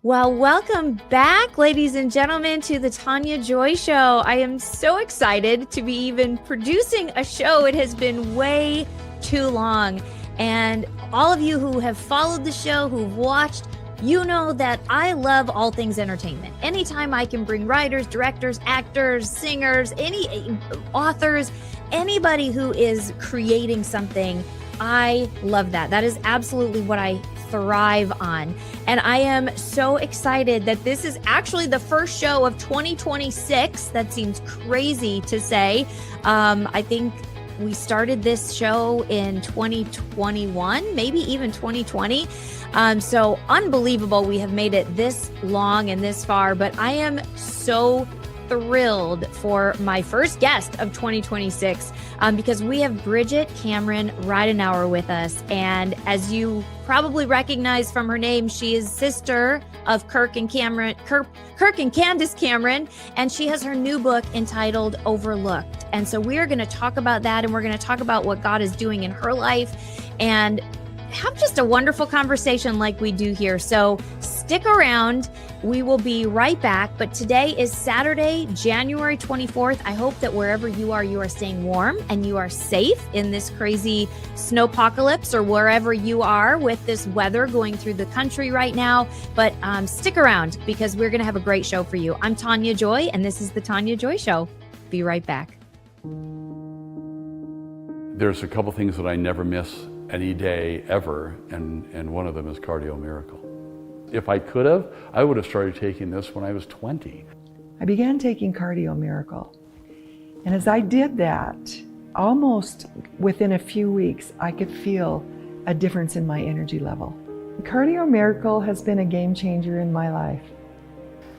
Well, welcome back, ladies and gentlemen, to the Tania Joy Show. I am so excited to be even producing a show. It has been way too long. And all of you who have followed the show, who've watched, you know that I love all things entertainment. Anytime I can bring writers, directors, actors, singers, any authors, anybody who is creating something, I love that. That is absolutely what I thrive on. And I am so excited that this is actually the first show of 2026. That seems crazy to say. I think we started this show in 2021, maybe even 2020. So unbelievable we have made it this long and this far, but I am so thrilled for my first guest of 2026 because we have Bridgette Cameron Ridenour with us. And as you probably recognize from her name, she is sister of Kirk and Candace Cameron, and she has her new book entitled Overlooked. And so we're going to talk about that, and we're going to talk about what God is doing in her life and have just a wonderful conversation like we do here. So stick around. We will be right back. But today is Saturday, January 24th. I hope that wherever you are staying warm and you are safe in this crazy snowpocalypse or wherever you are with this weather going through the country right now. But stick around because we're going to have a great show for you. I'm Tania Joy, and this is the Tania Joy Show. Be right back. There's a couple things that I never miss any day ever, and one of them is Cardio Miracle. If I could have, I would have started taking this when I was 20. I began taking Cardio Miracle. And as I did that, almost within a few weeks, I could feel a difference in my energy level. Cardio Miracle has been a game changer in my life.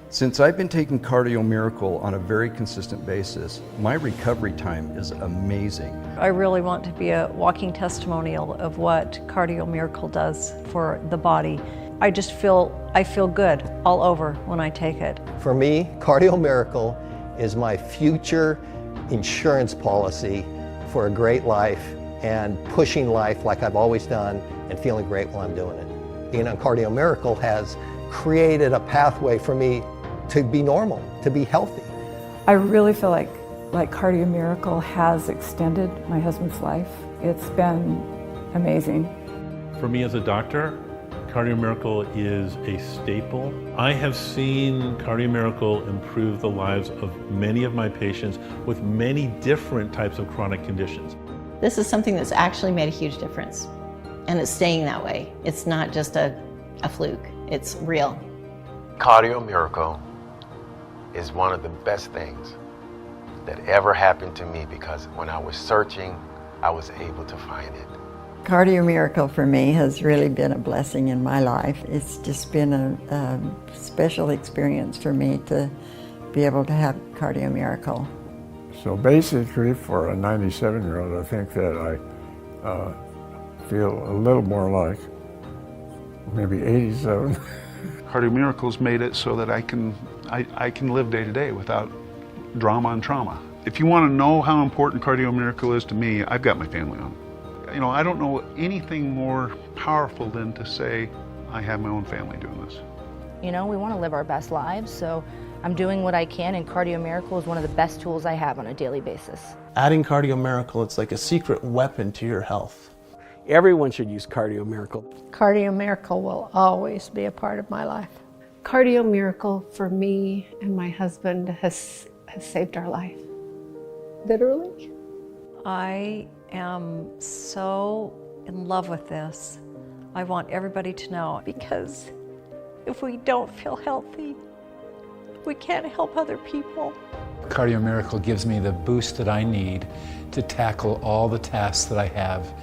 Since I've been taking Cardio Miracle on a very consistent basis, my recovery time is amazing. I really want to be a walking testimonial of what Cardio Miracle does for the body. I feel good all over when I take it. For me, Cardio Miracle is my future insurance policy for a great life and pushing life like I've always done and feeling great while I'm doing it. Being on Cardio Miracle has created a pathway for me to be normal, to be healthy. I really feel like Cardio Miracle has extended my husband's life. It's been amazing. For me as a doctor, Cardio Miracle is a staple. I have seen Cardio Miracle improve the lives of many of my patients with many different types of chronic conditions. This is something that's actually made a huge difference, and it's staying that way. It's not just a fluke, it's real. Cardio Miracle is one of the best things that ever happened to me because when I was searching, I was able to find it. Cardio Miracle for me has really been a blessing in my life. It's just been a special experience for me to be able to have Cardio Miracle. So basically for a 97-year-old, I think that I feel a little more like maybe 87. Cardio Miracle's made it so that I can live day to day without drama and trauma. If you want to know how important Cardio Miracle is to me, I've got my family on. You know, I don't know anything more powerful than to say I have my own family doing this. You know, we want to live our best lives, so I'm doing what I can, and Cardio Miracle is one of the best tools I have on a daily basis. Adding Cardio Miracle, it's like a secret weapon to your health. Everyone should use Cardio Miracle. Cardio Miracle will always be a part of my life. Cardio Miracle for me and my husband has saved our life. Literally. I am so in love with this. I want everybody to know, because if we don't feel healthy, we can't help other people. Cardio Miracle gives me the boost that I need to tackle all the tasks that I have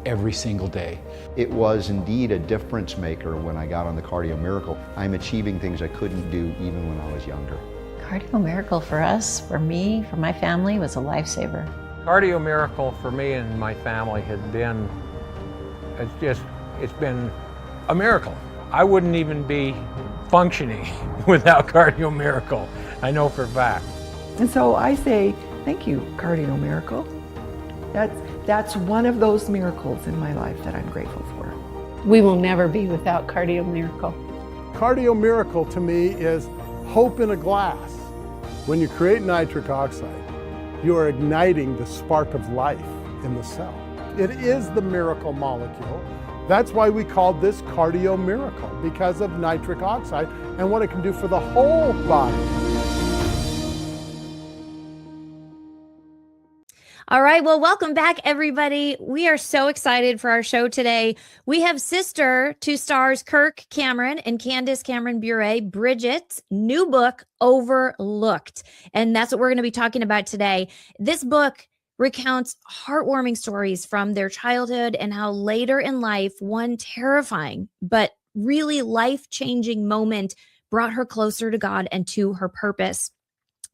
every single day. It was indeed a difference maker when I got on the Cardio Miracle. I'm achieving things I couldn't do even when I was younger. Cardio Miracle for us, for me, for my family, was a lifesaver. Cardio Miracle for me and my family has been, it's been a miracle. I wouldn't even be functioning without Cardio Miracle. I know for a fact. And so I say, thank you, Cardio Miracle. That's one of those miracles in my life that I'm grateful for. We will never be without Cardio Miracle. Cardio Miracle to me is hope in a glass. When you create nitric oxide, you are igniting the spark of life in the cell. It is the miracle molecule. That's why we called this Cardio Miracle, because of nitric oxide and what it can do for the whole body. All right. Well, welcome back, everybody. We are so excited for our show today. We have sister to stars Kirk Cameron and Candace Cameron Bure, Bridgette's new book, Overlooked. And that's what we're going to be talking about today. This book recounts heartwarming stories from their childhood and how later in life, one terrifying but really life-changing moment brought her closer to God and to her purpose.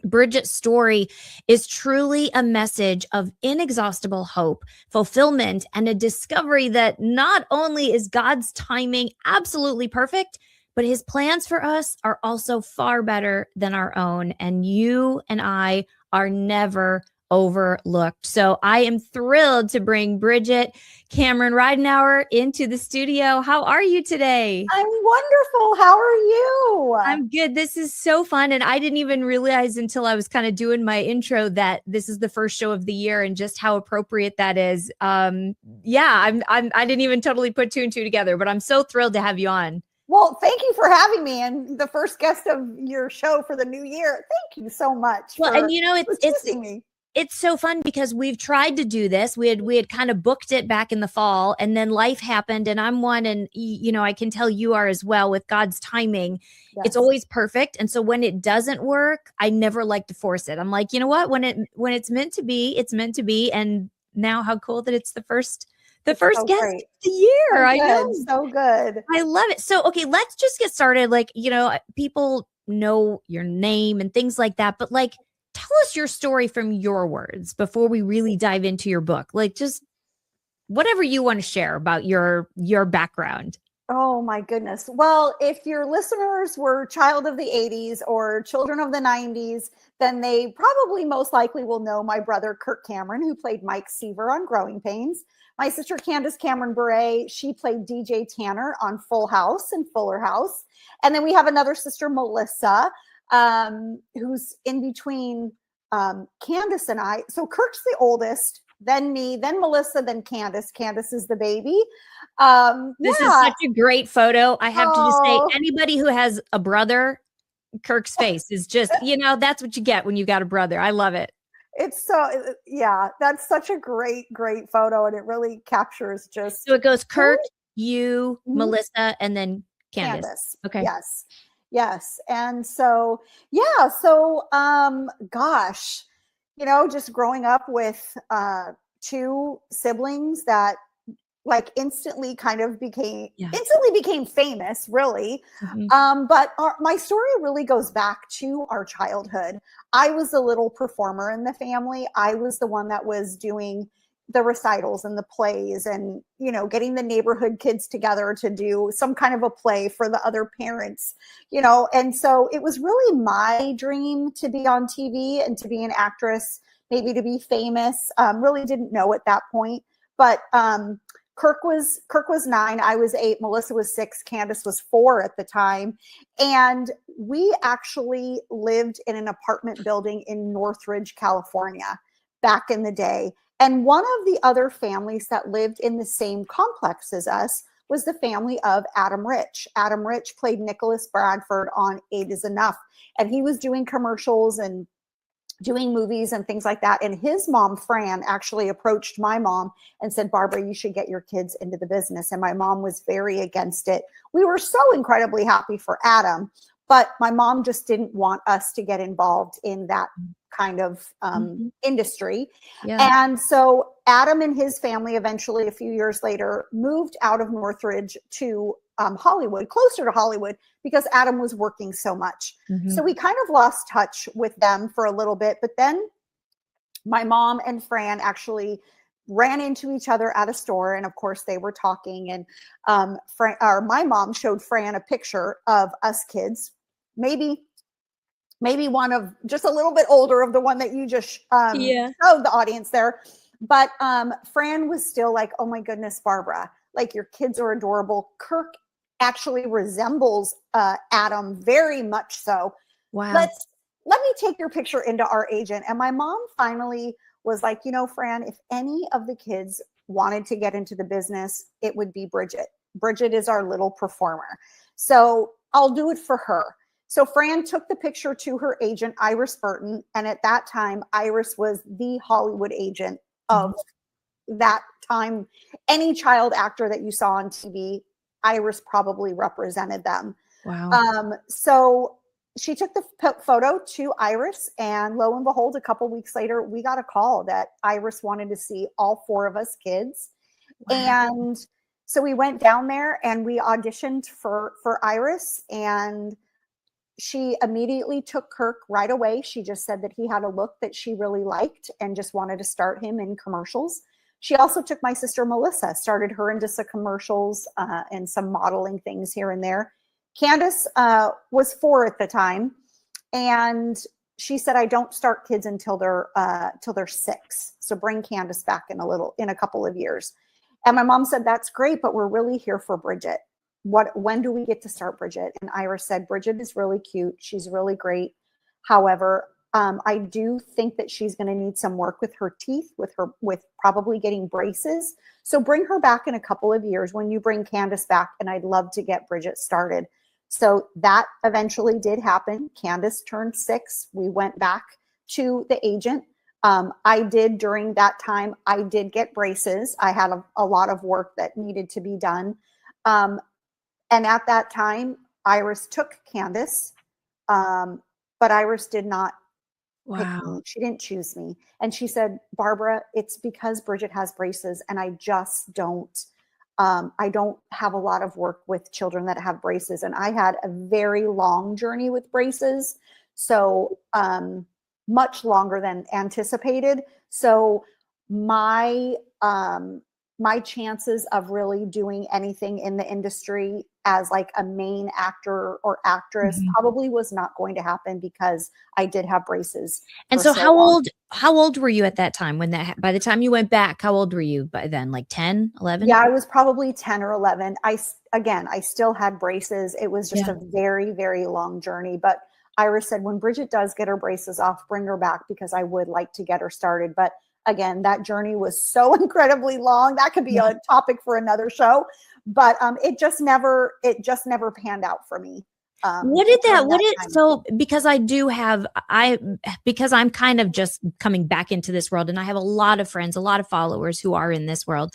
Bridgette's story is truly a message of inexhaustible hope, fulfillment, and a discovery that not only is God's timing absolutely perfect, but his plans for us are also far better than our own. And you and I are never overlooked. So I am thrilled to bring Bridgette Cameron Ridenour into the studio. How are you today? I'm wonderful. How are you? I'm good. This is so fun. And I didn't even realize until I was kind of doing my intro that this is the first show of the year and just how appropriate that is. I didn't even totally put two and two together, but I'm so thrilled to have you on. Well, thank you for having me and the first guest of your show for the new year. Thank you so much. Well, and you know, it's so fun because we've tried to do this. We had kind of booked it back in the fall, and then life happened, and I'm one, and you know, I can tell you are as well. With God's timing, It's always perfect. And so when it doesn't work, I never like to force it. I'm like, you know what? When it's meant to be, it's meant to be. And now, how cool that it's the first guest of the year. I know, so good. I love it. So, okay, let's just get started. Like, you know, people know your name and things like that, but like, tell us your story from your words before we really dive into your book. Like, just whatever you want to share about your background. Oh my goodness. Well, if your listeners were child of the 80s or children of the 90s, then they probably most likely will know my brother, Kirk Cameron, who played Mike Seaver on Growing Pains. My sister, Candace Cameron Bure, she played DJ Tanner on Full House and Fuller House. And then we have another sister, Melissa, who's in between Candace and I. So Kirk's the oldest, then me, then Melissa, then Candace. Candace is the baby. This is such a great photo. I have to just say, anybody who has a brother, Kirk's face is just, you know, that's what you get when you got a brother. I love it. It's so, yeah, that's such a great photo. And it really captures just. So it goes Kirk, you, Melissa, and then Candace. Okay. Yes. And so, gosh, you know, just growing up with two siblings that like instantly became famous, really. But my story really goes back to our childhood. I was the little performer in the family. I was the one that was doing the recitals and the plays and, you know, getting the neighborhood kids together to do some kind of a play for the other parents, you know. And so it was really my dream to be on TV and to be an actress, maybe to be famous. Really didn't know at that point, but Kirk was 9, I was 8, Melissa was 6, Candace was 4 at the time. And we actually lived in an apartment building in Northridge, California back in the day. And one of the other families that lived in the same complex as us was the family of Adam Rich. Adam Rich played Nicholas Bradford on 8 is Enough. And he was doing commercials and doing movies and things like that. And his mom, Fran, actually approached my mom and said, Barbara, you should get your kids into the business. And my mom was very against it. We were so incredibly happy for Adam, but my mom just didn't want us to get involved in that kind of industry. And so Adam and his family eventually, a few years later, moved out of Northridge to Hollywood, closer to Hollywood, because Adam was working so much. So we kind of lost touch with them for a little bit. But then my mom and Fran actually ran into each other at a store. And of course they were talking, and my mom showed Fran a picture of us kids, maybe one of just a little bit older of the one that you just showed the audience there. But Fran was still like, oh my goodness, Barbara, like your kids are adorable. Kirk actually resembles Adam very much so. Wow. Let me take your picture into our agent. And my mom finally was like, you know, Fran, if any of the kids wanted to get into the business, it would be Bridgette. Bridgette is our little performer. So I'll do it for her. So Fran took the picture to her agent, Iris Burton. And at that time, Iris was the Hollywood agent of that time. Any child actor that you saw on TV, Iris probably represented them. Wow. So she took the photo to Iris, and lo and behold, a couple weeks later, we got a call that Iris wanted to see all 4 of us kids. Wow. And so we went down there and we auditioned for Iris, and she immediately took Kirk right away. She just said that he had a look that she really liked and just wanted to start him in commercials. She also took my sister Melissa, started her into some commercials and some modeling things here and there. Candace was 4 at the time, and she said, I don't start kids until they're 6. So bring Candace back in a couple of years. And my mom said, that's great, but we're really here for Bridgette. When do we get to start Bridgette? And Iris said, Bridgette is really cute. She's really great. However, I do think that she's going to need some work with her teeth, with probably getting braces. So bring her back in a couple of years when you bring Candace back, and I'd love to get Bridgette started. So that eventually did happen. Candace turned 6. We went back to the agent. During that time, I did get braces. I had a lot of work that needed to be done. And at that time, Iris took Candace, but Iris did not pick me. She didn't choose me. And she said, Barbara, it's because Bridgette has braces, and I just don't have a lot of work with children that have braces. And I had a very long journey with braces. So much longer than anticipated. So my chances of really doing anything in the industry as like a main actor or actress probably was not going to happen because I did have braces. And so how old were you at that time by the time you went back? How old were you by then? Like 10, 11? Yeah, I was probably 10 or 11. I still had braces. It was just a very, very long journey. But Iris said, when Bridgette does get her braces off, bring her back because I would like to get her started. But again, that journey was so incredibly long. That could be a topic for another show, but it just never panned out for me. Because I'm kind of just coming back into this world, and I have a lot of friends, a lot of followers who are in this world.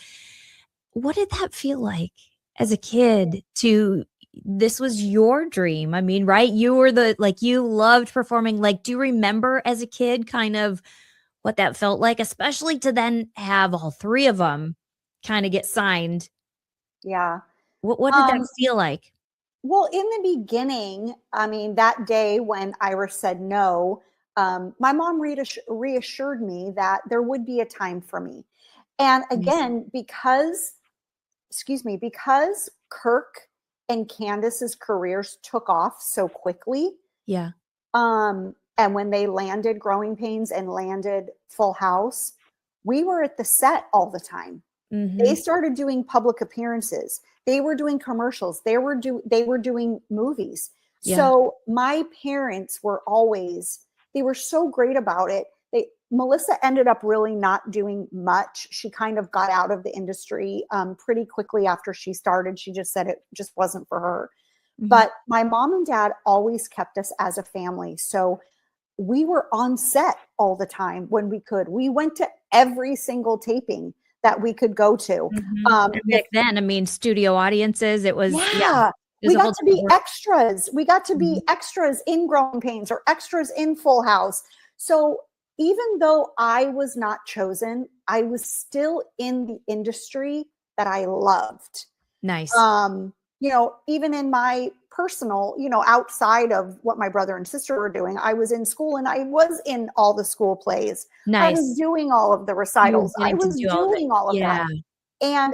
What did that feel like as a kid this was your dream? I mean, right? You were you loved performing. Like, do you remember as a kid kind of what that felt like, especially to then have all 3 of them kind of get signed? Yeah. What did that feel like? Well, in the beginning, I mean, that day when Iris said no, my mom reassured me that there would be a time for me. And again, because Kirk and Candace's careers took off so quickly. Yeah. And when they landed Growing Pains and landed Full House, we were at the set all the time. They started doing public appearances. They were doing commercials. They were doing movies. Yeah. So my parents were they were so great about it. Melissa ended up really not doing much. She kind of got out of the industry pretty quickly after she started. She just said it just wasn't for her. But my mom and dad always kept us as a family. So we were on set all the time when we could. We went to every single taping that we could go to. Back then, I mean, studio audiences, it was, we got to be extras. We got to be extras in Growing Pains or extras in Full House. So even though I was not chosen, I was still in the industry that I loved. Nice. Even in my personal, outside of what my brother and sister were doing, I was in school and I was in all the school plays. Nice. I was doing all of the recitals. I was doing all of that. And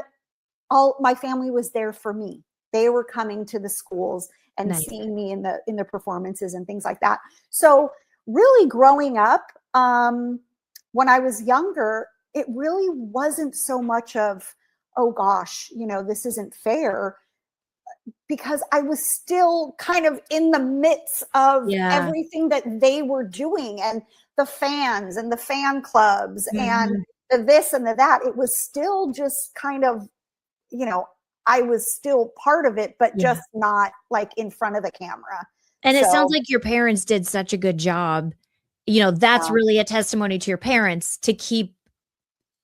my family was there for me. They were coming to the schools and seeing me in the performances and things like that. So really growing up, when I was younger, it really wasn't so much of, oh gosh, this isn't fair. because I was still kind of in the midst of everything that they were doing, and the fans and the fan clubs and the this and the that. It was still just kind of, you know, I was still part of it, but just not like in front of the camera. And it sounds like your parents did such a good job. You know, that's really a testimony to your parents to keep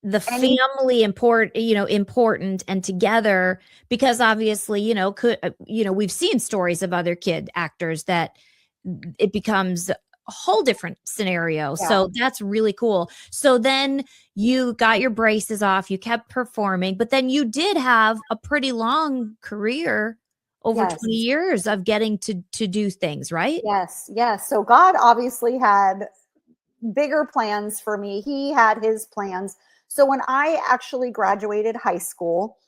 the family important and together, because obviously, we've seen stories of other kid actors that it becomes a whole different scenario. So that's really cool. So then you got your braces off, you kept performing, but then you did have a pretty long career, over 20 years of getting to do things, right? Yes. So God obviously had bigger plans for me. He had his plans. So when I actually graduated high school,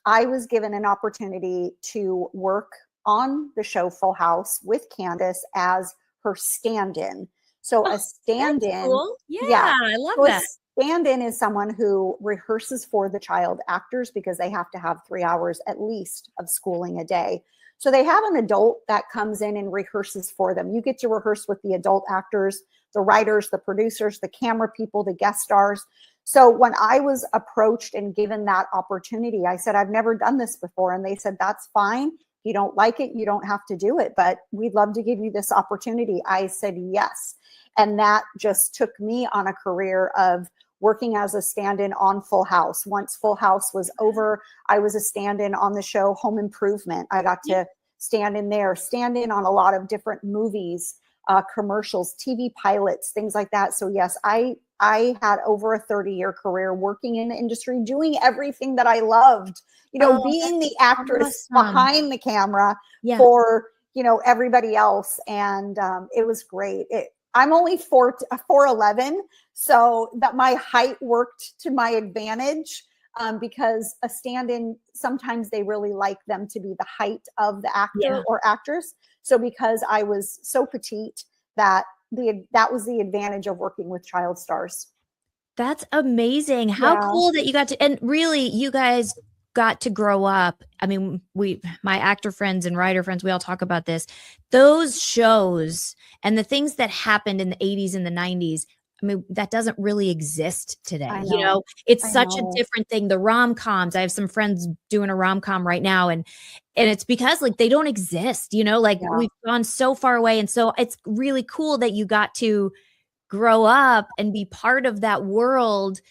I was given an opportunity to work on the show Full House with Candace as her stand-in. So a stand-in, that's cool. I love that. Stand-in is someone who rehearses for the child actors, because they have to have 3 hours at least of schooling a day. So they have an adult that comes in and rehearses for them. You get to rehearse with the adult actors, the writers, the producers, the camera people, the guest stars. So when I was approached and given that opportunity, I said, I've never done this before. And they said, that's fine. If you don't like it, you don't have to do it, but we'd love to give you this opportunity. I said, yes. And that just took me on a career of working as a stand-in on Full House. Once Full House was over, I was a stand-in on the show Home Improvement. I got to stand in there, stand in on a lot of different movies, commercials, TV pilots, things like that. So yes, I had over a 30-year career working in the industry, doing everything that I loved, being the actress behind the camera for, everybody else. And it was great. I'm only 4'11", so that my height worked to my advantage, because a stand-in, sometimes they really like them to be the height of the actor or actress. So because I was so petite, that was the advantage of working with child stars. That's amazing. How cool that you got to, and really you guys got to grow up. I mean, my actor friends and writer friends, we all talk about this. Those shows and the things that happened in the 80s and the 90s, I mean, that doesn't really exist today. It's such a different thing. The rom-coms, I have some friends doing a rom-com right now, and it's because like they don't exist, we've gone so far away. And so it's really cool that you got to grow up and be part of that world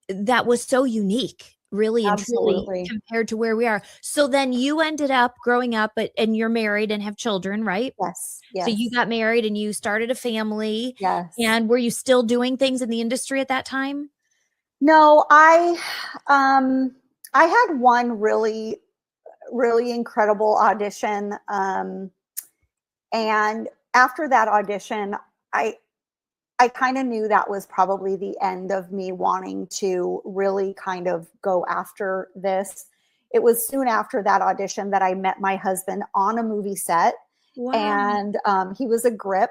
that was so unique, really and truly, compared to where we are. So then you ended up growing up, and you're married and have children, right? Yes. So you got married and you started a family. Yes. And were you still doing things in the industry at that time? No, I had one really, really incredible audition. And after that audition, I kind of knew that was probably the end of me wanting to really kind of go after this. It was soon after that audition that I met my husband on a movie set. Wow. And he was a grip,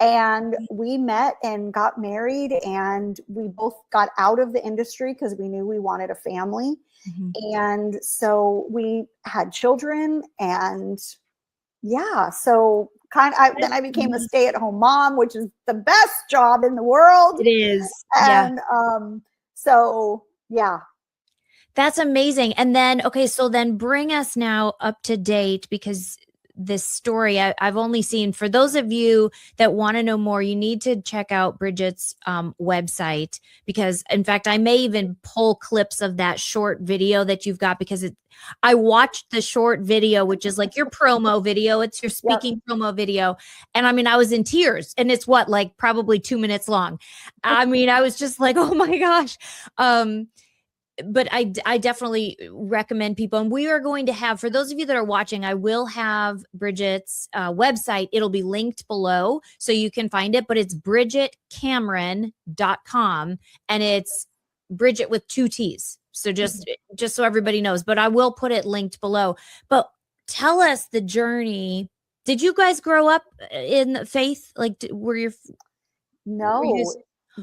and we met and got married, and we both got out of the industry because we knew we wanted a family. And so we had children, and so then I became a stay-at-home mom, which is the best job in the world. It is. And That's amazing. And then, so then bring us now up to date, because this story I've only seen, for those of you that want to know more, you need to check out Bridgette's website, because in fact, I may even pull clips of that short video that you've got, because I watched the short video, which is like your promo video. It's your speaking promo video. And I mean, I was in tears, and it's probably 2 minutes long. I mean, I was just like, oh my gosh. But I definitely recommend people. And we are going to have, for those of you that are watching, I will have Bridgette's website. It'll be linked below so you can find it, but it's bridgettecameron.com, and it's Bridgette with 2 T's. So just so everybody knows, but I will put it linked below. But tell us the journey. Did you guys grow up in the faith? Were you? No,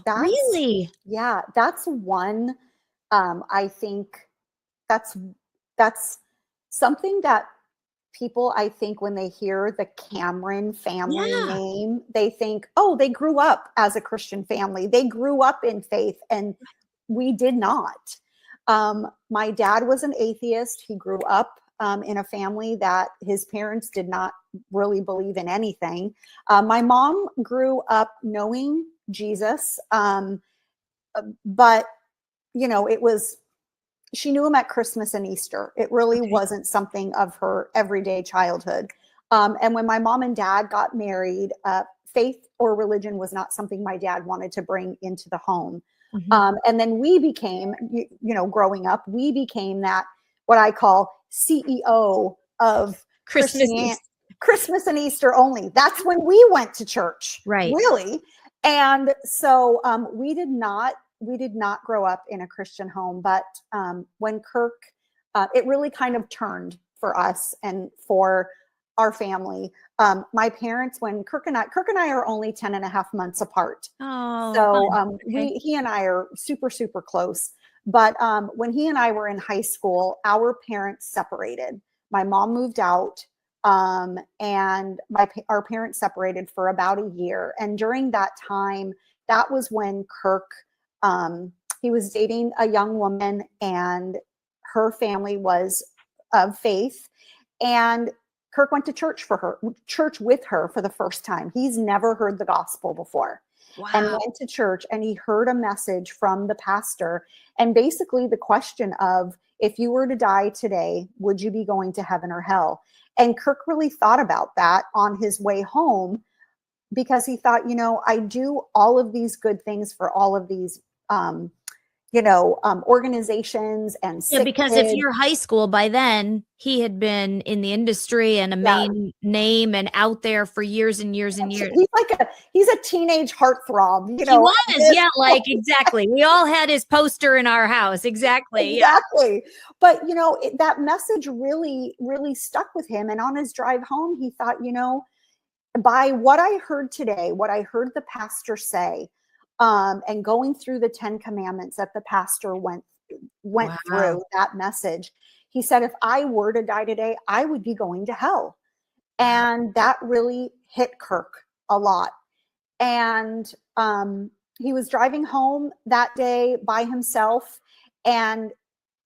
really? Yeah, that's one. I think that's something that people, I think when they hear the Cameron family name, they think, oh, they grew up as a Christian family. They grew up in faith, and we did not. My dad was an atheist. He grew up in a family that his parents did not really believe in anything. My mom grew up knowing Jesus, but, you know, she knew him at Christmas and Easter. It really wasn't something of her everyday childhood. And when my mom and dad got married, faith or religion was not something my dad wanted to bring into the home. And then we became, you know, growing up, we became that, what I call CEO of Christmas and Easter only. That's when we went to church, right? Really. And so we did not grow up in a Christian home, but when Kirk, it really kind of turned for us and for our family. My parents, when Kirk and I are only 10 and a half months apart. Oh, so he and I are super, super close. But when he and I were in high school, our parents separated. My mom moved out, and our parents separated for about a year. And during that time, that was when Kirk, he was dating a young woman, and her family was of faith. And Kirk went to church with her for the first time. He's never heard the gospel before. Wow. And went to church, and he heard a message from the pastor. And basically the question of, if you were to die today, would you be going to heaven or hell? And Kirk really thought about that on his way home, because he thought, you know, I do all of these good things for all of these, organizations and because if you're high school, by then he had been in the industry and a main name and out there for years and years and years. He's a teenage heartthrob. You know, he was, exactly. We all had his poster in our house. Exactly. But you know, that message really, really stuck with him. And on his drive home, he thought, you know, by what I heard today, what I heard the pastor say, and going through the 10 commandments that the pastor went through that message, he said, if I were to die today, I would be going to hell. And that really hit Kirk a lot. And he was driving home that day by himself, and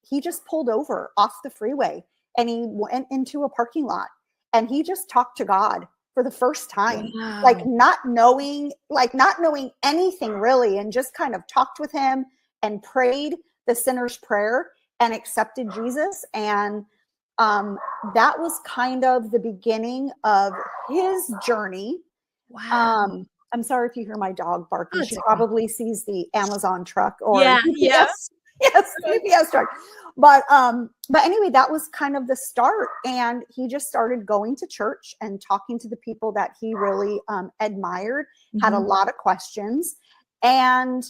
he just pulled over off the freeway, and he went into a parking lot, and he just talked to God for the first time, not knowing anything really, and just kind of talked with him and prayed the sinner's prayer and accepted Jesus. And that was kind of the beginning of his journey. Wow. I'm sorry if you hear my dog barking. She probably sees the Amazon truck or UPS truck. But anyway, that was kind of the start. And he just started going to church and talking to the people that he really admired, had a lot of questions. And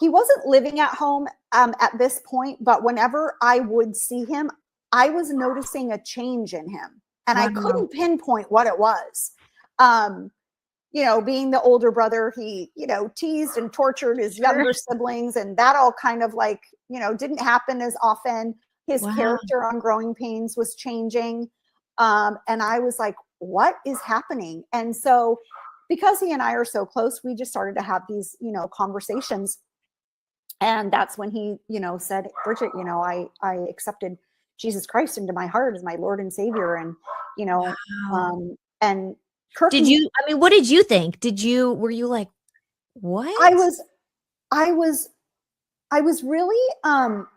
he wasn't living at home at this point, but whenever I would see him, I was noticing a change in him. And I couldn't pinpoint what it was. You know, being the older brother, he, you know, teased and tortured his younger siblings, and that all kind of didn't happen as often. His character on Growing Pains was changing. And I was like, what is happening? And so because he and I are so close, we just started to have these, conversations. And that's when he, said, Bridgette, I accepted Jesus Christ into my heart as my Lord and Savior. And, and Kirk, what did you think? Were you like, what? I was really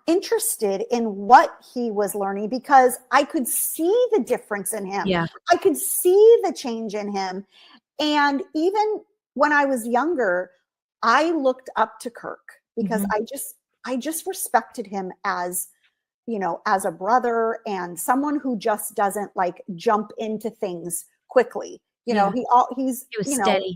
interested in what he was learning, because I could see the difference in him. Yeah. I could see the change in him. And even when I was younger, I looked up to Kirk because I just respected him as, as a brother and someone who just doesn't jump into things quickly. He was steady.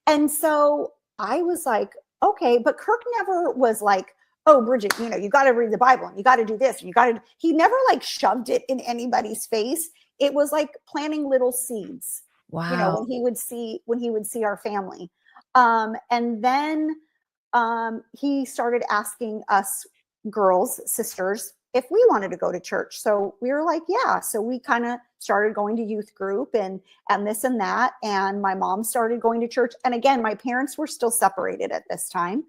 And so I was like, okay, but Kirk never was like, oh, Bridgette, you got to read the Bible and you got to do this. And he never shoved it in anybody's face. It was like planting little seeds. Wow. When he would see our family. And then he started asking us girls, sisters, if we wanted to go to church. So we were like, yeah. So we kind of started going to youth group and this and that. And my mom started going to church. And again, my parents were still separated at this time.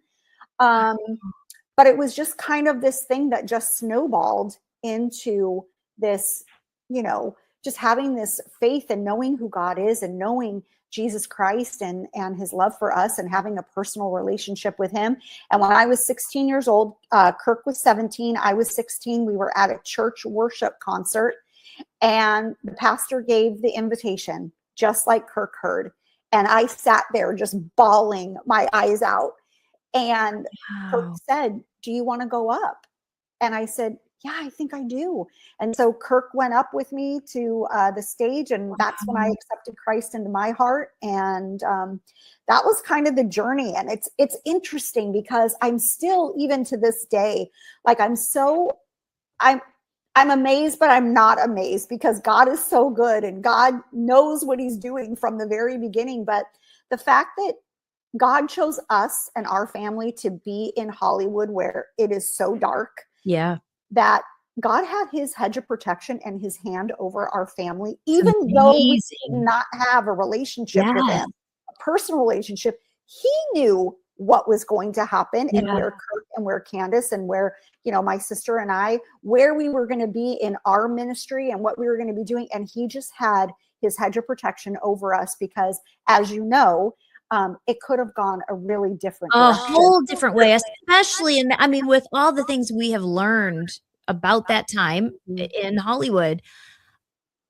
But it was just kind of this thing that just snowballed into this, you know, just having this faith and knowing who God is and knowing Jesus Christ and his love for us and having a personal relationship with him. And when I was 16 years old, Kirk was 17, I was 16, we were at a church worship concert and the pastor gave the invitation, just like Kirk heard. And I sat there just bawling my eyes out. And Kirk said, do you want to go up? And I said, yeah, I think I do. And so Kirk went up with me to the stage, and that's when I accepted Christ into my heart. And that was kind of the journey. And it's interesting because I'm still, even to this day, like I'm amazed, but I'm not amazed because God is so good and God knows what he's doing from the very beginning. But the fact that God chose us and our family to be in Hollywood where it is so dark. Yeah. That God had his hedge of protection and his hand over our family, even though we did not have a relationship with him, a personal relationship. He knew what was going to happen and where Kirk and where Candace and where, you know, my sister and I, where we were going to be in our ministry and what we were going to be doing. And he just had his hedge of protection over us because, as you know, it could have gone a really different direction. A whole different way, especially I mean, with all the things we have learned about that time in Hollywood,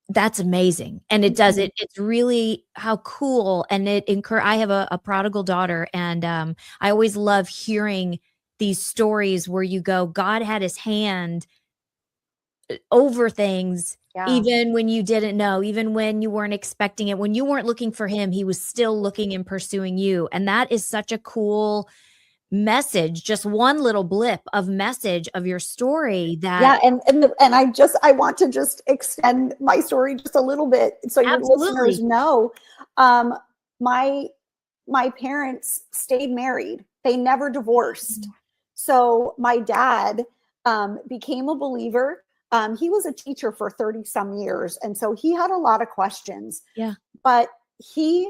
that's amazing. And it does it's really how cool. And I have a prodigal daughter, and I always love hearing these stories where you go, God had his hand over things. Yeah. Even when you didn't know, even when you weren't expecting it, when you weren't looking for him, he was still looking and pursuing you. And that is such a cool message, just one little blip of message of your story that I want to just extend my story just a little bit so your listeners know. My parents stayed married. They never divorced. So my dad became a believer. He was a teacher for 30 some years. And so he had a lot of questions. Yeah. But he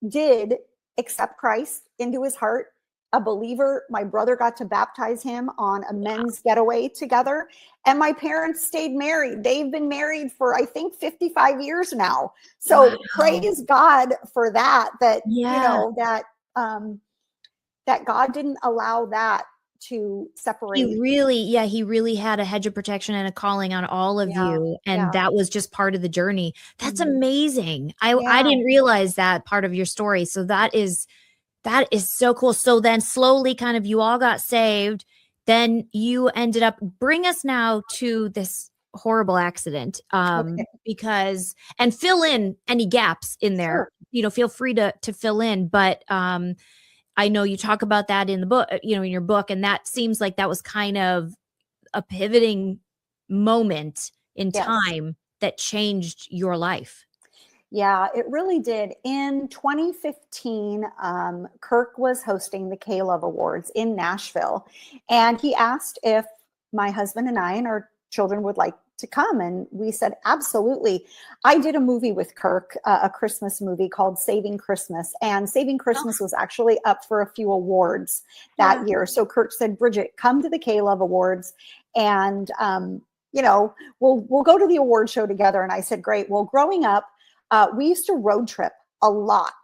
did accept Christ into his heart, a believer. My brother got to baptize him on a men's getaway together. And my parents stayed married. They've been married for, I think, 55 years now. So praise God for that, you know, that God didn't allow that to separate. He really had a hedge of protection and a calling on all of you. And that was just part of the journey. That's amazing. I didn't realize that part of your story. So that is so cool. So then slowly kind of you all got saved. Then you ended up, bring us now to this horrible accident. Because, and fill in any gaps in there, you know, feel free to fill in, but, I know you talk about that in the book, you know, in your book, and that seems like that was kind of a pivoting moment in time that changed your life. Yeah, it really did. In 2015, Kirk was hosting the K-Love Awards in Nashville, and he asked if my husband and I and our children would like to come, and we said absolutely. I did a movie with Kirk, a Christmas movie called Saving Christmas, and Saving Christmas was actually up for a few awards that year. So Kirk said, Bridgette, come to the K-Love Awards, and you know, we'll go to the award show together. And I said, great. Well, growing up, we used to road trip a lot.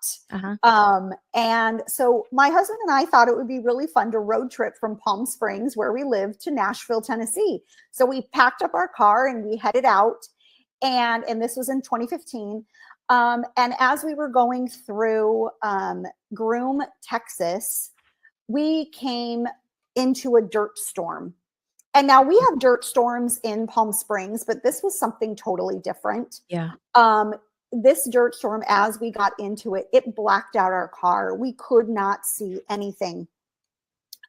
And so my husband and I thought it would be really fun to road trip from Palm Springs, where we lived, to Nashville, Tennessee. So we packed up our car and we headed out. And this was in 2015. And as we were going through Groom, Texas, we came into a dirt storm. And now we have dirt storms in Palm Springs, but this was something totally different. Yeah. This dirt storm, as we got into it, it blacked out our car. We could not see anything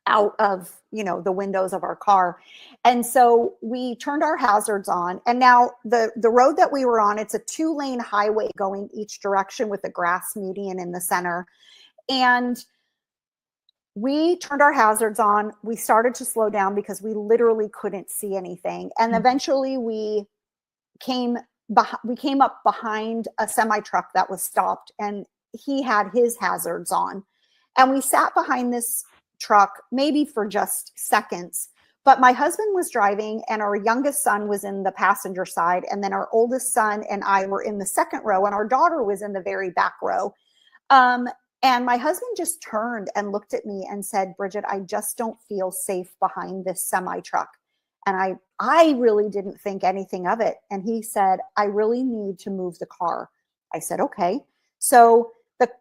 out of, you know, the windows of our car. And so we turned our hazards on. And now the road that we were on, it's a 2-lane highway going each direction with a grass median in the center. And we turned our hazards on. We started to slow down because we literally couldn't see anything. And eventually we came up behind a semi truck that was stopped, and he had his hazards on. And we sat behind this truck maybe for just seconds. But my husband was driving, and our youngest son was in the passenger side. And then our oldest son and I were in the second row, and our daughter was in the very back row. And my husband just turned and looked at me and said, Bridgette, I just don't feel safe behind this semi truck. And I really didn't think anything of it. And he said, I really need to move the car. I said, okay. So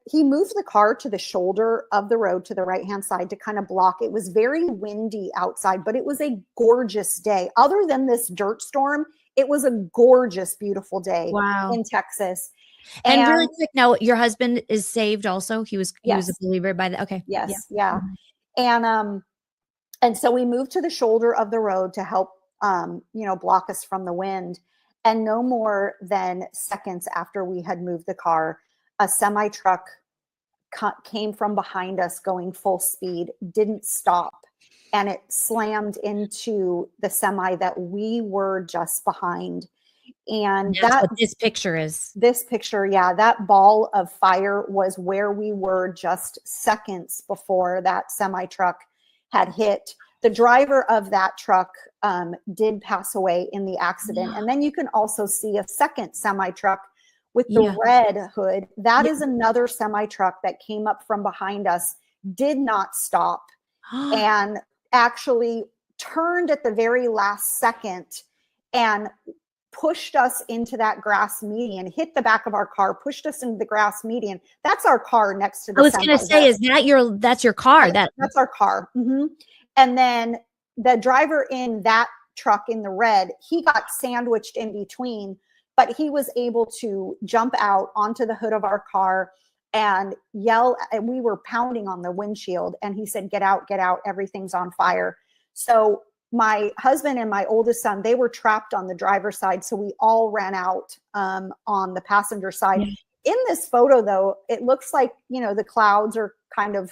he moved the car to the shoulder of the road to the right-hand side to kind of block. It was very windy outside, but it was a gorgeous day. Other than this dirt storm, it was a gorgeous, beautiful day in Texas. And really quick, now your husband is saved also? He was a believer by the, okay. Yes. Yeah. And so we moved to the shoulder of the road to help, block us from the wind. And no more than seconds after we had moved the car, a semi truck came from behind us going full speed, didn't stop. And it slammed into the semi that we were just behind. And that's what this picture is. This picture, yeah, that ball of fire was where we were just seconds before that semi truck had hit. The driver of that truck did pass away in the accident. And then you can also see a second semi truck with the red hood. That is another semi truck that came up from behind us, did not stop, and actually turned at the very last second and pushed us into that grass median, hit the back of our car, pushed us into the grass median. That's our car next to the I was going to say, that's your car? That's our car. And then the driver in that truck in the red, he got sandwiched in between, but he was able to jump out onto the hood of our car and yell. And we were pounding on the windshield, and he said, get out, everything's on fire. So my husband and my oldest son, they were trapped on the driver's side. So we all ran out on the passenger side. In this photo, though, it looks like, the clouds are kind of,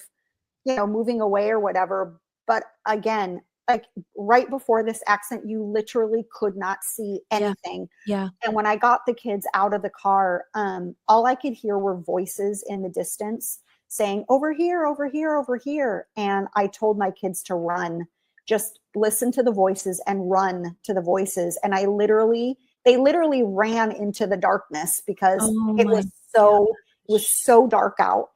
moving away or whatever. But again, like right before this accident, you literally could not see anything. Yeah. And when I got the kids out of the car, all I could hear were voices in the distance saying, over here, over here, over here. And I told my kids to run. Just listen to the voices and run to the voices. And they literally ran into the darkness because it was so dark out.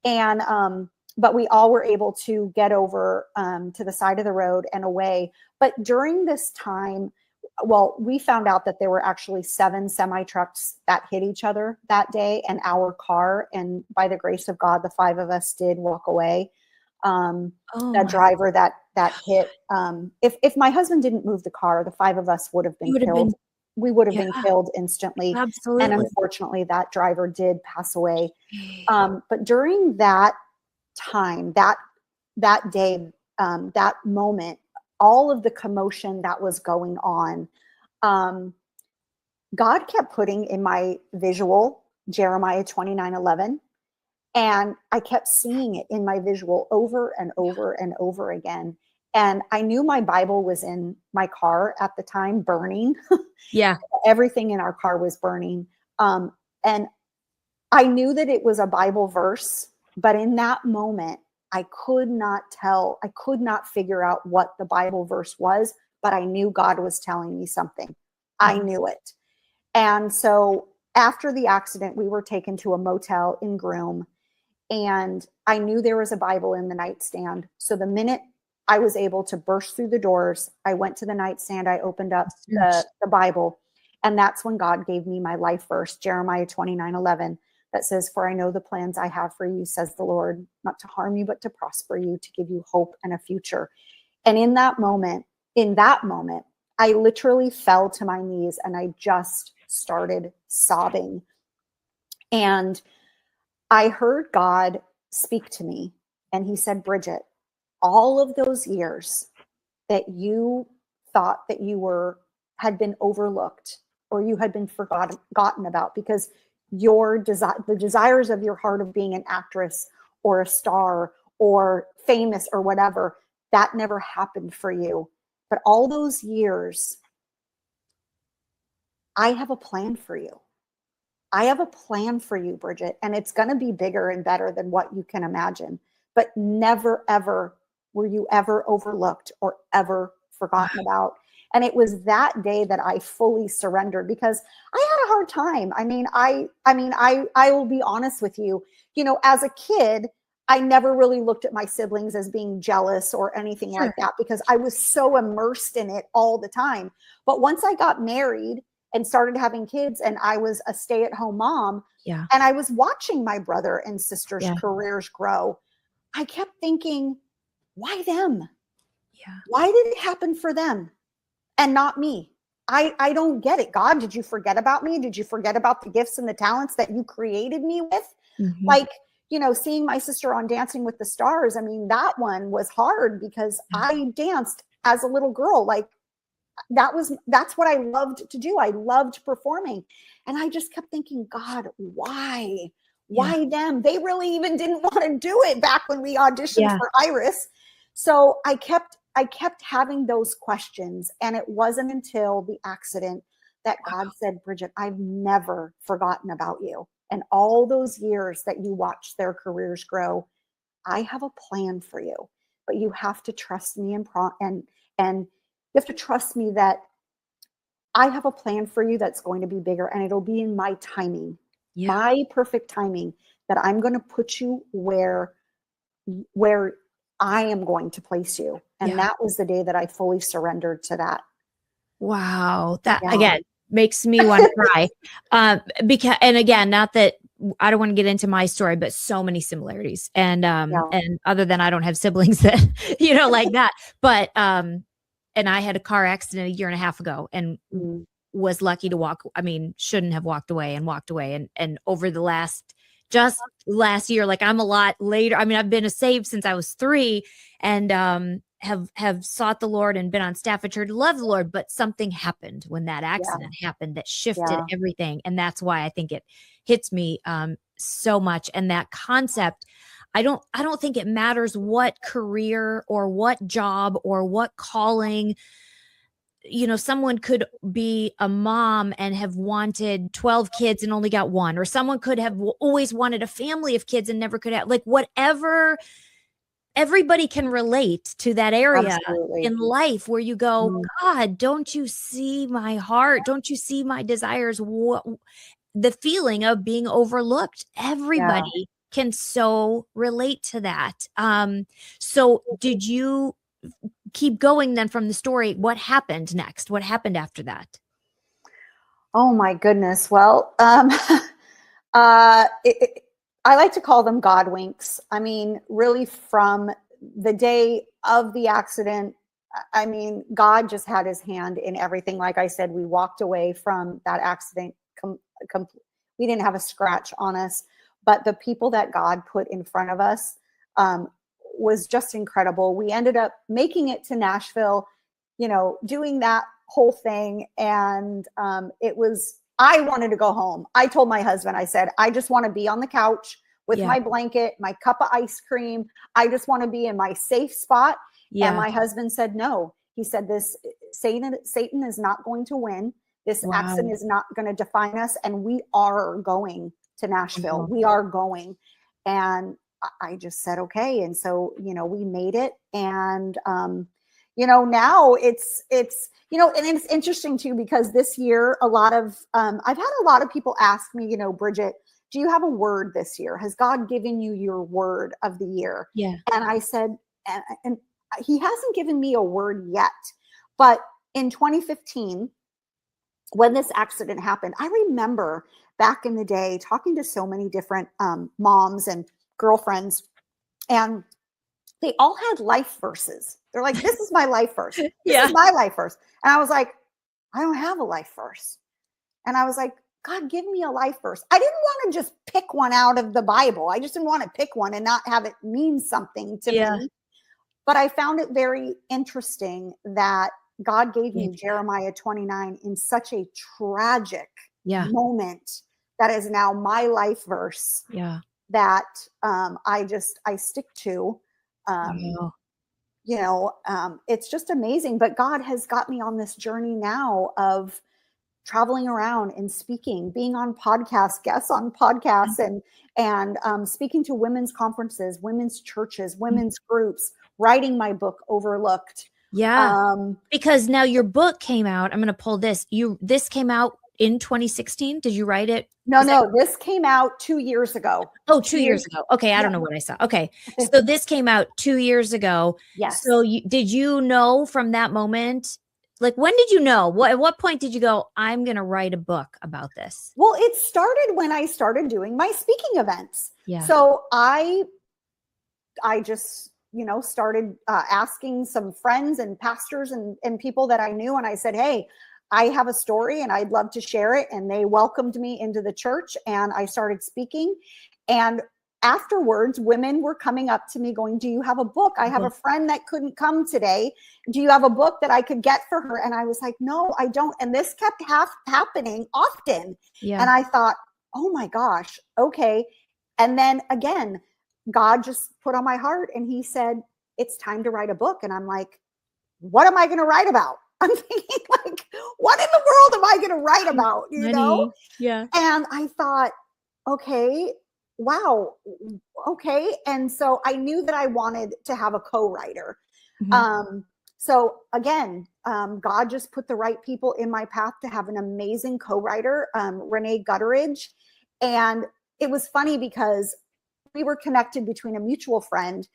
And, but we all were able to get over to the side of the road and away. But during this time, we found out that there were actually 7 semi trucks that hit each other that day and our car. And by the grace of God, the 5 of us did walk away. The driver that hit, if my husband didn't move the car, the 5 of us would have been killed. We would have been killed instantly. Absolutely. And unfortunately, that driver did pass away. But during that time, that day, that moment, all of the commotion that was going on, God kept putting in my visual Jeremiah 29:11. And I kept seeing it in my visual over and over and over again. And I knew my Bible was in my car at the time, burning. Yeah. Everything in our car was burning. And I knew that it was a Bible verse, but in that moment, I could not figure out what the Bible verse was, but I knew God was telling me something. I knew it. And so after the accident, we were taken to a motel in Groom. And I knew there was a Bible in the nightstand. So the minute I was able to burst through the doors, I went to the nightstand, I opened up the Bible. And that's when God gave me my life verse, Jeremiah 29:11, that says, for I know the plans I have for you, says the Lord, not to harm you, but to prosper you, to give you hope and a future. And in that moment, I literally fell to my knees and I just started sobbing. And I heard God speak to me, and he said, Bridgette, all of those years that you thought that you had been overlooked or you had been forgotten about because the desires of your heart of being an actress or a star or famous or whatever. That never happened for you. But all those years, I have a plan for you. I have a plan for you, Bridgette, and it's going to be bigger and better than what you can imagine. But never, ever were you ever overlooked or ever forgotten about. And it was that day that I fully surrendered, because I had a hard time. I will be honest with you. You know, as a kid, I never really looked at my siblings as being jealous or anything like that, because I was so immersed in it all the time. But once I got married and started having kids, and I was a stay-at-home mom, and I was watching my brother and sister's careers grow, I kept thinking, why them? Why did it happen for them and not me? I don't get it. God, did you forget about me? Did you forget about the gifts and the talents that you created me with? Like, you know, seeing my sister on Dancing with the Stars, I mean, that one was hard because I danced as a little girl. Like, that's what I loved to do. I loved performing. And I just kept thinking, God, why? Why them? They really even didn't want to do it back when we auditioned for Iris. So I kept having those questions. And it wasn't until the accident that God said, Bridgette, I've never forgotten about you. And all those years that you watched their careers grow, I have a plan for you. But you have to trust me and you have to trust me that I have a plan for you that's going to be bigger, and it'll be in my timing, my perfect timing, that I'm going to put you where I am going to place you. And that was the day that I fully surrendered to that. Wow. That again makes me want to cry. Because, and again, not that I don't want to get into my story, but so many similarities. And other than I don't have siblings that, you know, like that, but, and I had a car accident 1.5 years ago and was lucky to shouldn't have walked away. And over the last year, like I'm a lot later. I mean, I've been saved since I was 3 and, have sought the Lord and been on staff at church, love the Lord, but something happened when that accident happened that shifted everything. And that's why I think it hits me, so much. And that concept, I don't think it matters what career or what job or what calling. You know, someone could be a mom and have wanted 12 kids and only got 1, or someone could have always wanted a family of kids and never could have, like, whatever. Everybody can relate to that area in life where you go, God, don't you see my heart? Don't you see my desires? The feeling of being overlooked. Everybody can so relate to that. So did you keep going then from the story? What happened next? What happened after that? Oh my goodness. Well, I like to call them God winks. I mean, really from the day of the accident, I mean, God just had his hand in everything. Like I said, we walked away from that accident. We didn't have a scratch on us, but the people that God put in front of us was just incredible. We ended up making it to Nashville, you know, doing that whole thing. And I wanted to go home. I told my husband, I said, I just want to be on the couch with my blanket, my cup of ice cream. I just want to be in my safe spot. And my husband said, no. He said, Satan is not going to win. This accident is not going to define us. And we are going to Nashville. We are going. And I just said, okay. And so, you know, we made it. And, you know, now it's, you know, and it's interesting too, because this year, I've had a lot of people ask me, you know, Bridgette, do you have a word this year? Has God given you your word of the year? Yeah. And I said, and he hasn't given me a word yet, but in 2015, when this accident happened, I remember back in the day talking to so many different moms and girlfriends, and they all had life verses. They're like, this is my life verse. This is my life verse. And I was like, I don't have a life verse. And I was like, God, give me a life verse. I didn't want to just pick one out of the Bible. I just didn't want to pick one and not have it mean something to me. But I found it very interesting that God gave me Jeremiah 29 in such a tragic moment that is now my life verse that I stick to. Wow. It's just amazing. But God has got me on this journey now of traveling around and speaking, being on podcasts, guests on podcasts, and speaking to women's conferences, women's churches, women's groups, writing my book, Overlooked. Yeah. Because now your book came out. I'm going to pull this. This came out in 2016. Did you write it? No, this came out 2 years ago. Oh, 2 years ago. Okay. I don't know what I saw. Okay. So this came out 2 years ago. Yes. So did you know from that moment, like, when did you know? At what point did you go, I'm going to write a book about this? Well, it started when I started doing my speaking events. Yeah. So I just, started asking some friends and pastors and people that I knew. And I said, hey, I have a story and I'd love to share it. And they welcomed me into the church and I started speaking. And afterwards, women were coming up to me going, do you have a book? I have a friend that couldn't come today. Do you have a book that I could get for her? And I was like, no, I don't. And this kept happening often. Yeah. And I thought, oh my gosh, okay. And then again, God just put on my heart and he said, it's time to write a book. And I'm like, what am I going to write about? I'm thinking, like, what in the world am I going to write about? You know? Yeah. And I thought, okay, wow, okay. And so I knew that I wanted to have a co-writer. So again, God just put the right people in my path to have an amazing co-writer, Renee Gutteridge. And it was funny because we were connected between a mutual friend,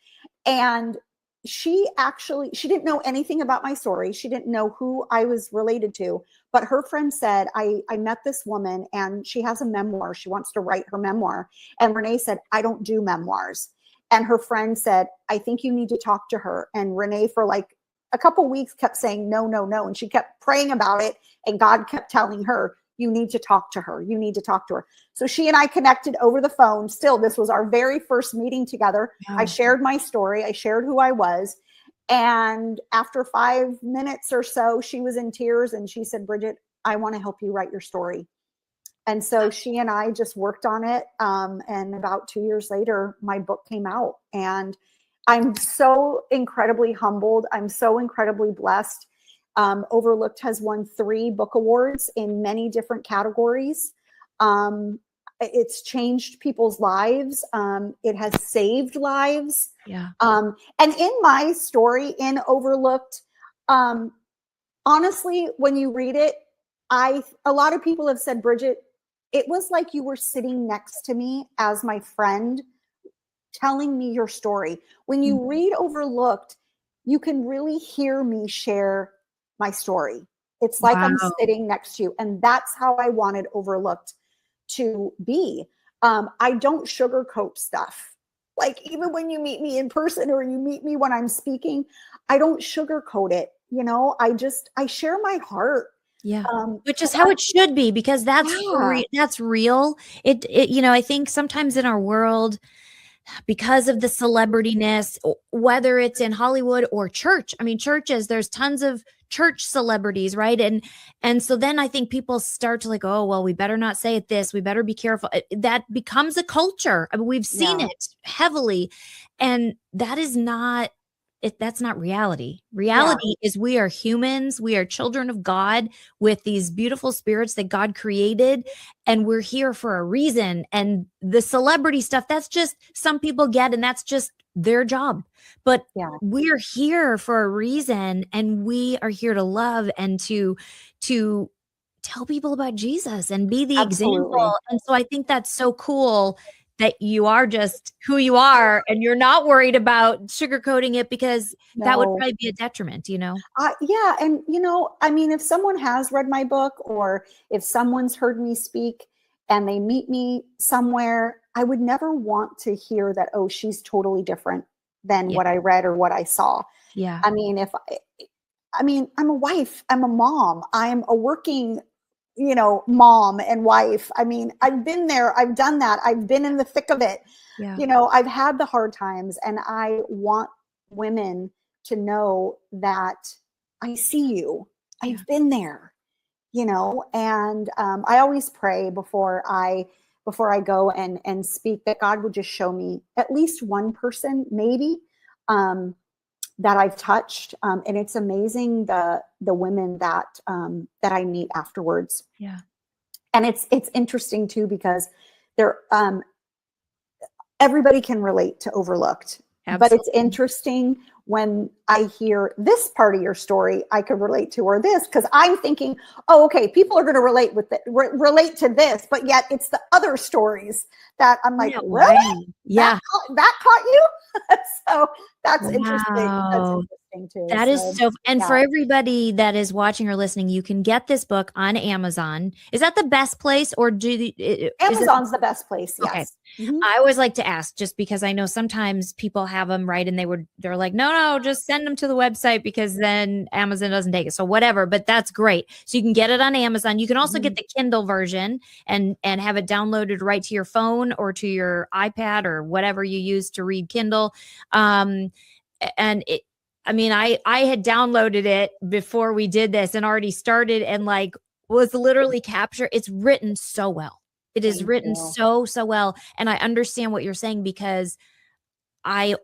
and she didn't know anything about my story. She didn't know who I was related to, but her friend said, I met this woman and she has a memoir. She wants to write her memoir. And Renee said, I don't do memoirs. And her friend said, I think you need to talk to her. And Renee for like a couple weeks kept saying, no, no, no. And she kept praying about it. And God kept telling her, you need to talk to her. You need to talk to her. So she and I connected over the phone. Still, this was our very first meeting together. Wow. I shared my story. I shared who I was. And after 5 minutes or so, she was in tears and she said, Bridgette, I want to help you write your story. And so she and I just worked on it. And about 2 years later, my book came out. And I'm so incredibly humbled. I'm so incredibly blessed. Overlooked has won 3 book awards in many different categories. It's changed people's lives. It has saved lives. Yeah. And in my story in Overlooked, honestly, when you read it, a lot of people have said, Bridgette, it was like you were sitting next to me as my friend telling me your story. When you read Overlooked, you can really hear me share my story. It's like I'm sitting next to you. And that's how I wanted Overlooked to be. I don't sugarcoat stuff. Like, even when you meet me in person or you meet me when I'm speaking, I don't sugarcoat it. I share my heart. Yeah. Which is how it should be, because that's that's real. It I think sometimes in our world, because of the celebrityness, whether it's in Hollywood or church, I mean, churches, there's tons of church celebrities, right? And so then I think people start to like, oh, well, we better not say it this, we better be careful. That becomes a culture. I mean, we've seen it heavily, and that is not that's not reality. Reality is we are humans. We are children of God with these beautiful spirits that God created, and we're here for a reason. And the celebrity stuff, that's just some people get, and that's just their job. But we're here for a reason, and we are here to love and to tell people about Jesus and be the example. And so I think that's so cool that you are just who you are and you're not worried about sugarcoating it, because that would probably be a detriment, Yeah. And, I mean, if someone has read my book, or if someone's heard me speak and they meet me somewhere, I would never want to hear that, oh, she's totally different than what I read or what I saw. Yeah. I mean, I'm a wife, I'm a mom, I'm a working mom and wife. I mean, I've been there, I've done that. I've been in the thick of it. Yeah. I've had the hard times, and I want women to know that I see you. I've been there, and I always pray before I go and speak, that God would just show me at least one person, maybe, that I've touched, and it's amazing the women that I meet afterwards. Yeah, and it's interesting too because they're everybody can relate to overlooked. But it's interesting when I hear this part of your story, I could relate to, or this, because I'm thinking, oh, okay, people are going to relate to this, but yet it's the other stories that I'm like, really? Right. Yeah, that caught you? So that's interesting. That's interesting too. That is so, and for everybody that is watching or listening, you can get this book on Amazon. Is that the best place, or Amazon's the best place? Yes. Okay. Mm-hmm. I always like to ask, just because I know sometimes people have them right, and they're like, no, just send them to the website because then Amazon doesn't take it. So whatever, but that's great. So you can get it on Amazon. You can also get the Kindle version and have it downloaded right to your phone or to your iPad or whatever you use to read Kindle. And I had downloaded it before we did this and already started and was literally captured. It's written so well. It is written so well. And I understand what you're saying because I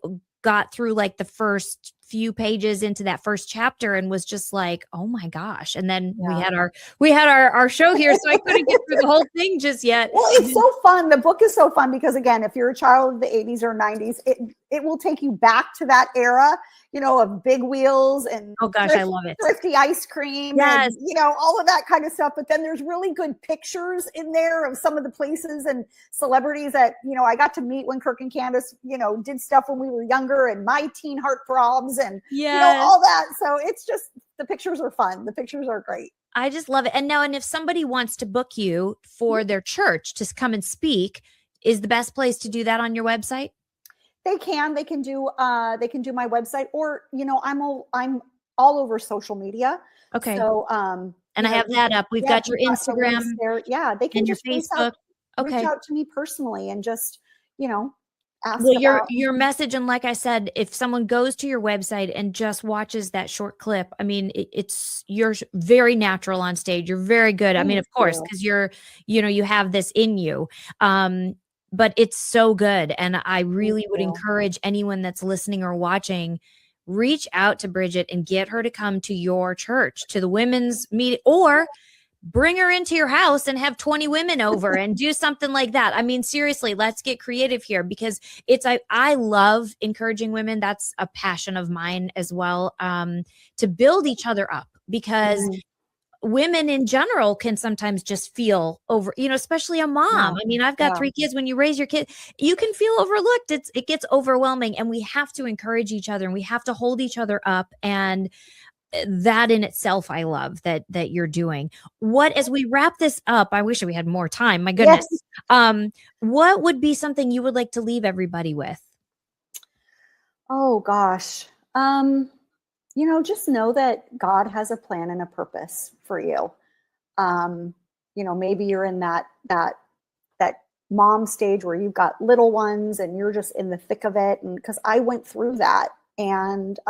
got through the first few pages into that first chapter and was just like, oh my gosh. And then we had our show here, so I couldn't get through the whole thing just yet. Well, it's so fun. The book is so fun because, again, if you're a child of the 80s or 90s, it will take you back to that era, of big wheels and oh gosh, I love it. Thrifty ice cream, yes, and, all of that kind of stuff. But then there's really good pictures in there of some of the places and celebrities that, I got to meet when Kirk and Candace, did stuff when we were younger, and my teen heartthrobs and, all that. So it's just, the pictures are fun. The pictures are great. I just love it. And if somebody wants to book you for their church to come and speak, is the best place to do that on your website? They can do my website, or I'm all over social media. Okay. So and I have that up. We've got your Instagram there. Yeah, they can and your just Facebook. Reach out to me personally and just ask. Well, your message, and like I said, if someone goes to your website and just watches that short clip, I mean, you're very natural on stage. You're very good. I mean, of course, because you have this in you. But it's so good. And I really would encourage anyone that's listening or watching, reach out to Bridgette and get her to come to your church, to the women's meeting, or bring her into your house and have 20 women over and do something like that. I mean, seriously, let's get creative here, because I love encouraging women. That's a passion of mine as well, to build each other up, because women in general can sometimes just feel over, especially a mom. I mean, I've got 3 kids. When you raise your kid, you can feel overlooked. It gets overwhelming, and we have to encourage each other and we have to hold each other up. And that in itself, I love that you're doing. As we wrap this up, I wish we had more time. My goodness. Yes. What would be something you would like to leave everybody with? Oh gosh. Just know that God has a plan and a purpose for you. Maybe you're in that mom stage where you've got little ones and you're just in the thick of it. And because I went through that, and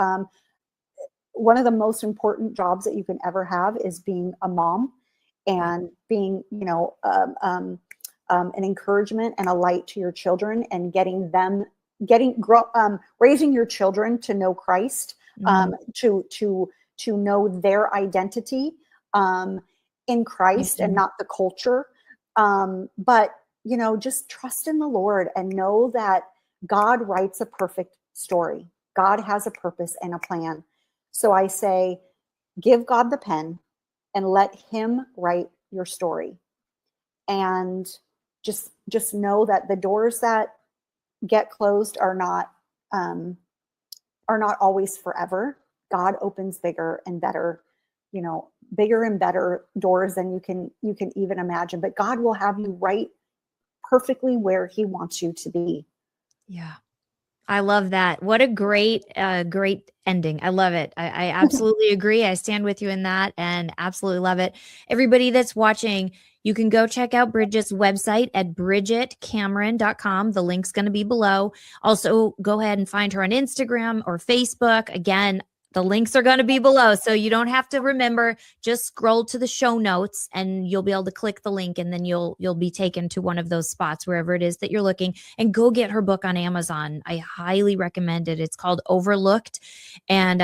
one of the most important jobs that you can ever have is being a mom and being, an encouragement and a light to your children, and raising your children to know Christ. To know their identity in Christ and not the culture. But, just trust in the Lord and know that God writes a perfect story. God has a purpose and a plan. So I say, give God the pen and let him write your story. And just know that the doors that get closed are not always forever. God opens bigger and better doors than you can even imagine. But God will have you right perfectly where he wants you to be. Yeah. I love that. What a great ending. I love it. I absolutely agree. I stand with you in that and absolutely love it. Everybody that's watching, you can go check out Bridgette's website at bridgettecameron.com. The link's going to be below. Also, go ahead and find her on Instagram or Facebook. Again, The links are going to be below, so you don't have to remember. Just scroll to the show notes and you'll be able to click the link, and then you'll be taken to one of those spots wherever it is that you're looking, and go get her book on Amazon. I highly recommend it. It's called Overlooked, and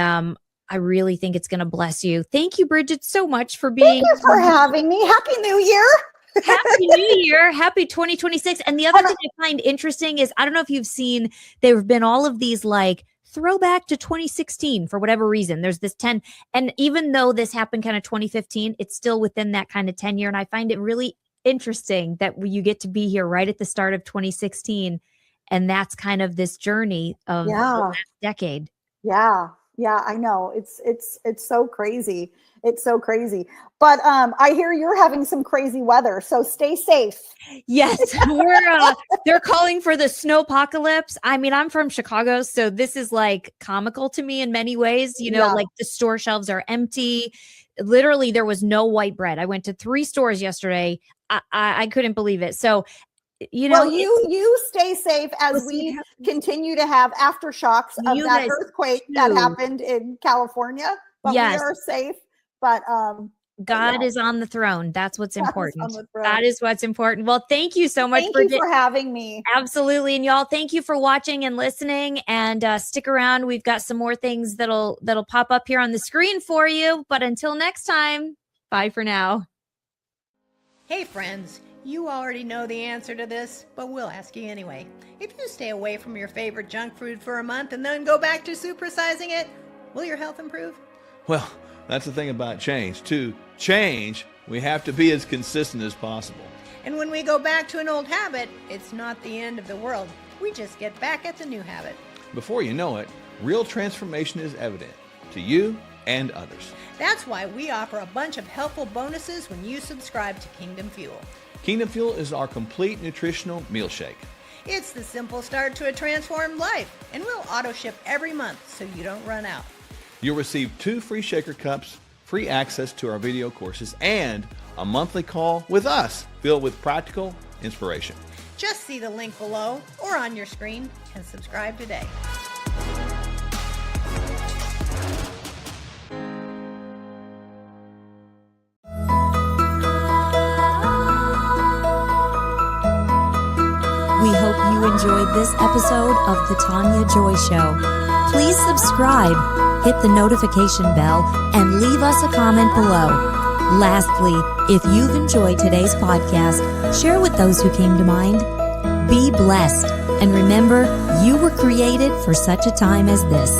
I really think it's going to bless you. Thank you, Bridgette, so much for being. Thank you for having me. Happy New Year. Happy New Year. Happy 2026. And the other thing I find interesting is, I don't know if you've seen, there have been all of these like throwback to 2016 for whatever reason. There's this 10. And even though this happened kind of 2015, it's still within that kind of 10 year. And I find it really interesting that you get to be here right at the start of 2016. And that's kind of this journey of the last decade. Yeah. Yeah, I know. It's so crazy. It's so crazy. But I hear you're having some crazy weather, so stay safe. Yes, they're calling for the snowpocalypse. I mean, I'm from Chicago, so this is like comical to me in many ways. You know, like the store shelves are empty. Literally, there was no white bread. I went to 3 stores yesterday. I couldn't believe it. So, you know, well, you stay safe as we continue to have aftershocks of that earthquake that happened in California. But we are safe. But God is on the throne. That's what's important. That is what's important. Well, thank you so much for having me. Absolutely. And y'all, thank you for watching and listening, and stick around. We've got some more things that'll pop up here on the screen for you. But until next time, bye for now. Hey friends, you already know the answer to this, but we'll ask you anyway. If you stay away from your favorite junk food for a month and then go back to supersizing it, will your health improve? Well, that's the thing about change. To change, we have to be as consistent as possible. And when we go back to an old habit, it's not the end of the world. We just get back at the new habit. Before you know it, real transformation is evident to you and others. That's why we offer a bunch of helpful bonuses when you subscribe to Kingdom Fuel. Kingdom Fuel is our complete nutritional meal shake. It's the simple start to a transformed life, and we'll auto ship every month so you don't run out. You'll receive 2 free shaker cups, free access to our video courses, and a monthly call with us filled with practical inspiration. Just see the link below or on your screen and subscribe today. We hope you enjoyed this episode of The Tania Joy Show. Please subscribe, hit the notification bell, and leave us a comment below. Lastly, if you've enjoyed today's podcast, share with those who came to mind. Be blessed, and remember, you were created for such a time as this.